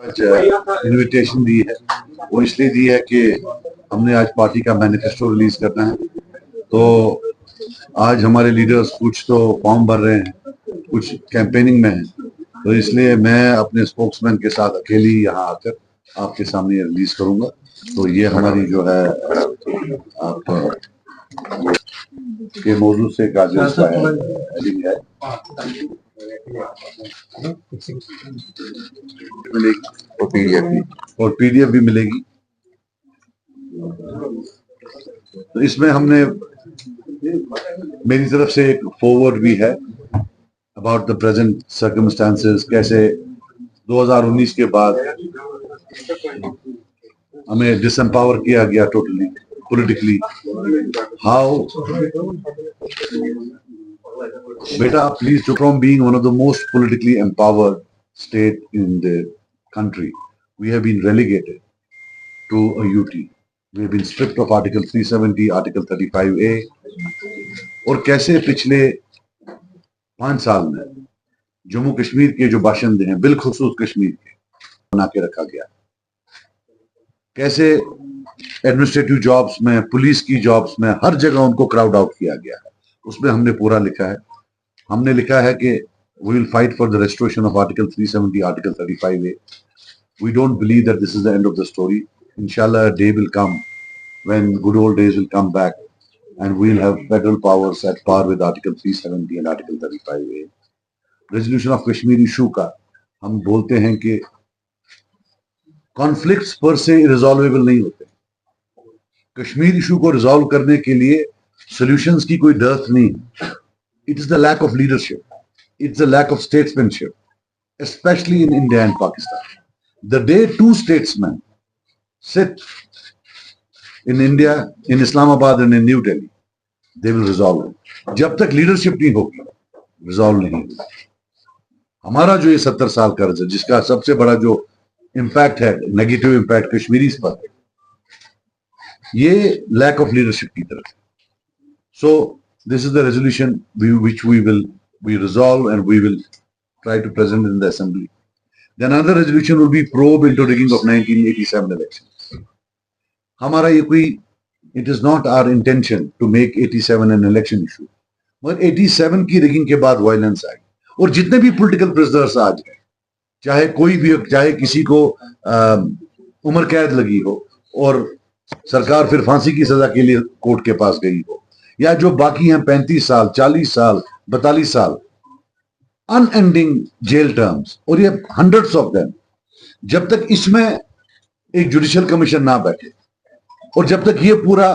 आज इनविटेशन दी है वो इसलिए दी है कि हमने आज पार्टी का मैनिफेस्टो रिलीज करना है। तो आज हमारे लीडर्स कुछ तो फॉर्म भर रहे हैं, कुछ कैंपेनिंग में हैं, तो इसलिए मैं अपने स्पोक्समैन के साथ अकेली यहाँ आकर आपके सामने रिलीज करूंगा। तो ये हमारी जो है आप के मौजू से का जो हेडिंग है मिलेगी और पीडीएफ भी मिलेगी। तो इसमें हमने मेरी तरफ से एक फॉरवर्ड भी है अबाउट द प्रेजेंट सर्कमस्टांसेस, कैसे 2019 के बाद हमें डिसएम्पावर किया गया totally politically, how beta please to from being one of the most politically empowered state in the country, we have been relegated to a UT. We have been stripped of Article 370, Article 35A, और कैसे पिछले 5 साल में जम्मू कश्मीर के जो बाशिंदे हैं, बिलखुसूस कश्मीर के, बना के रखा गया। कैसे एडमिनिस्ट्रेटिव जॉब्स में, पुलिस की जॉब्स में, हर जगह उनको क्राउड आउट किया गया है। उसमें हमने पूरा लिखा है। हमने लिखा है कि we will fight for the restoration of article 370, article 35A। We don't believe that this is the end of the story. इंशाल्लाह a day will come when good old days will come back and we will have federal powers at par with Article 370 and Article 35A। Resolution of Kashmir issue का हम बोलते हैं कि conflicts पर से रिजॉल्वेबल नहीं होते। कश्मीर इशू को रिजॉल्व करने के लिए सॉल्यूशंस की कोई डेarth नहीं। It is the lack of leadership, it's the lack of statesmanship, especially in India and Pakistan. The day 2 statesmen sit in India, in Islamabad and in New Delhi, they will resolve it. जब तक leadership नहीं होगी, resolve नहीं होगी। हमारा जो ये 70 साल कर्ज है, जिसका सबसे बड़ा जो इम्पैक्ट है, नेगेटिव इम्पैक्ट कश्मीरीज पर, ये लैक ऑफ लीडरशिप की तरफ। So this is the resolution which we resolve and we will try to present in the assembly. Then another resolution will be probe into rigging of 1987 elections. हमारा ये कोई, it is not our intention to make 87 an election issue, मगर 87 की rigging के बाद violence I, और जितने भी पॉलिटिकल प्रिजनर्स आज हैं, चाहे कोई भी, चाहे किसी को उम्र कैद लगी हो और सरकार फिर फांसी की सजा के लिए कोर्ट के पास गई हो, या जो बाकी हैं 35 साल, 40 साल, 42 साल, अनएंडिंग जेल टर्म्स, और ये हंड्रेड्स ऑफ देम, जब तक इसमें एक जुडिशियल कमीशन ना बैठे और जब तक ये पूरा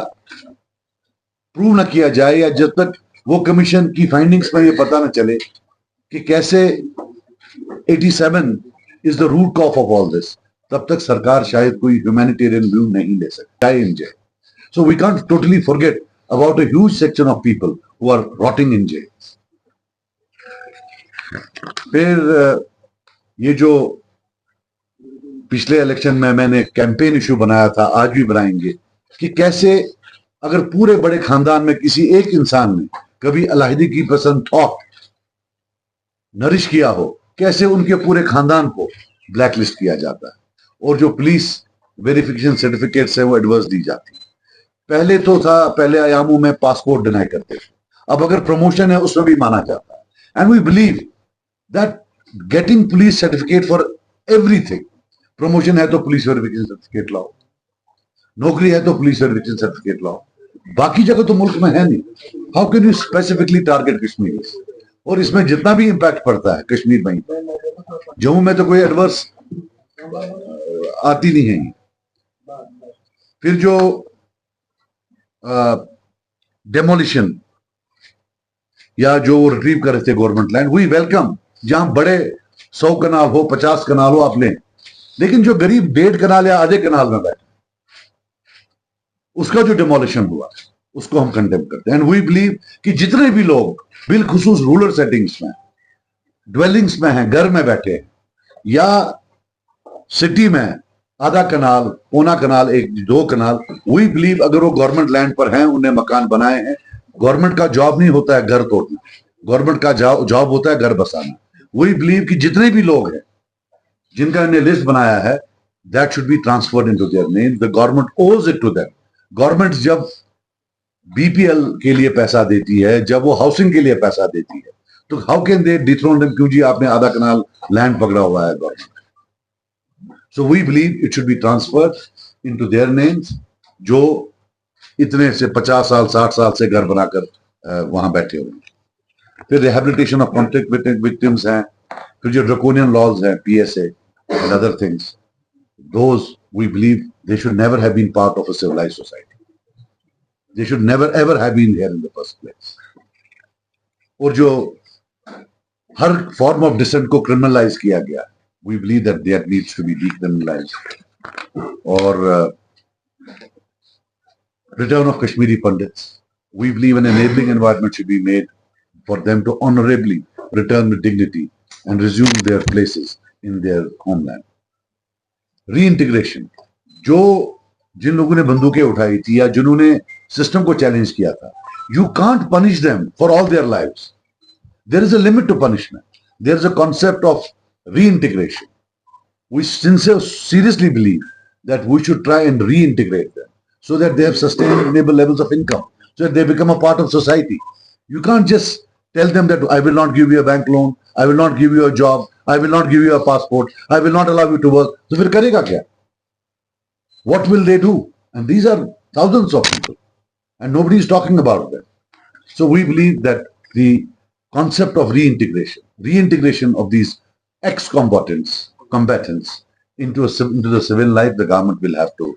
प्रूव ना किया जाए, या जब तक वो कमीशन की फाइंडिंग्स में ये पता ना चले कि कैसे 87 is the root cause of all this, तब तक सरकार शायद कोई ह्यूमैनिटेरियन व्यू नहीं ले सकती। So we can't totally forget about a huge section of people who are rotting in jails. फिर ये जो पिछले इलेक्शन में मैंने कैंपेन इशू बनाया था, आज भी बनाएंगे, कि कैसे अगर पूरे बड़े खानदान में किसी एक इंसान ने कभी अलहदी की पसंद थॉट नरिश किया हो, कैसे उनके पूरे खानदान को ब्लैकलिस्ट किया जाता है, और जो पुलिस वेरिफिकेशन सर्टिफिकेट्स है वो एडवर्स दी जाती है। पहले तो था, पहले आयामों में पासपोर्ट डिनाई करते थे, अब अगर प्रमोशन है उसमें भी माना जाता है। And we believe that getting police certificate for everything, promotion है तो पुलिस वेरिफिकेशन सर्टिफिकेट लाओ, नौकरी है तो पुलिस वेरिफिकेशन सर्टिफिकेट लाओ, बाकी जगह तो मुल्क में है नहीं। How can you specifically target Kashmir? और इसमें जितना भी इंपैक्ट पड़ता है कश्मीर में, जम्मू में तो कोई एडवर्स आती नहीं है। फिर जो डेमोलिशन या जो रिट्रीव कर रहे थे गवर्नमेंट लैंड, वी वेलकम, जहां बड़े 100 कनाल हो, 50 कनाल हो, आप लें, लेकिन जो गरीब 1.5 कनाल या आधे कनाल में बैठे, उसका जो डेमोलिशन हुआ उसको हम कंडेम करते हैं। एंड वी बिलीव कि जितने भी लोग बिलखुसूस रूरल सेटिंग्स में, ड्वेलिंग्स में हैं, घर में बैठे हैं, या सिटी में आधा कनाल, पौना कनाल, 1-2 कनाल, वी बिलीव अगर वो गवर्नमेंट लैंड पर हैं, उन्हें मकान बनाए हैं, गवर्नमेंट का जॉब नहीं होता है घर तोड़ना, गवर्नमेंट का जॉब होता है घर बसाना। वी बिलीव कि जितने भी लोग हैं जिनका इन्हें लिस्ट बनाया है, that should be transferred into their name. The government owes it to them. Government जब बीपीएल के लिए पैसा देती है, जब वो हाउसिंग के लिए पैसा देती है, तो how can they dethrone them? क्यों जी आपने आधा कनाल लैंड पकड़ा हुआ है government? So we believe it should be transferred into their names, जो इतने से 50 साल 60 साल से घर बनाकर वहां बैठे हुए। फिर रिहेबिलिटेशन ऑफ कॉन्फ्लिक्ट विक्टिम्स हैं, फिर जो ड्रकोनियन लॉज हैं, PSA and other things, those we believe they should never have been part of a civilized society. They should never ever have been here in the first place. और जो हर form of decent को criminalize किया गया, we believe that that needs to be decriminalized. और return of Kashmiri Pandits, we believe an enabling environment should be made for them to honorably return with dignity and resume their places in their homeland. Reintegration, जो जिन लोगों ने बंदूकें उठाई थी या जिन्होंने system को चैलेंज किया था, you can't punish them for all their lives. There is a limit to punishment. There is a concept of reintegration. We seriously believe that we should try and reintegrate them so that they have sustainable levels of income, so that they become a part of society. You can't just tell them that I will not give you a bank loan, I will not give you a job, I will not give you a passport, I will not allow you to work. So फिर करेगा क्या? What will they do? And these are thousands of people, and nobody is talking about them. So we believe that the concept of reintegration of these combatants into the civil life, the government will have to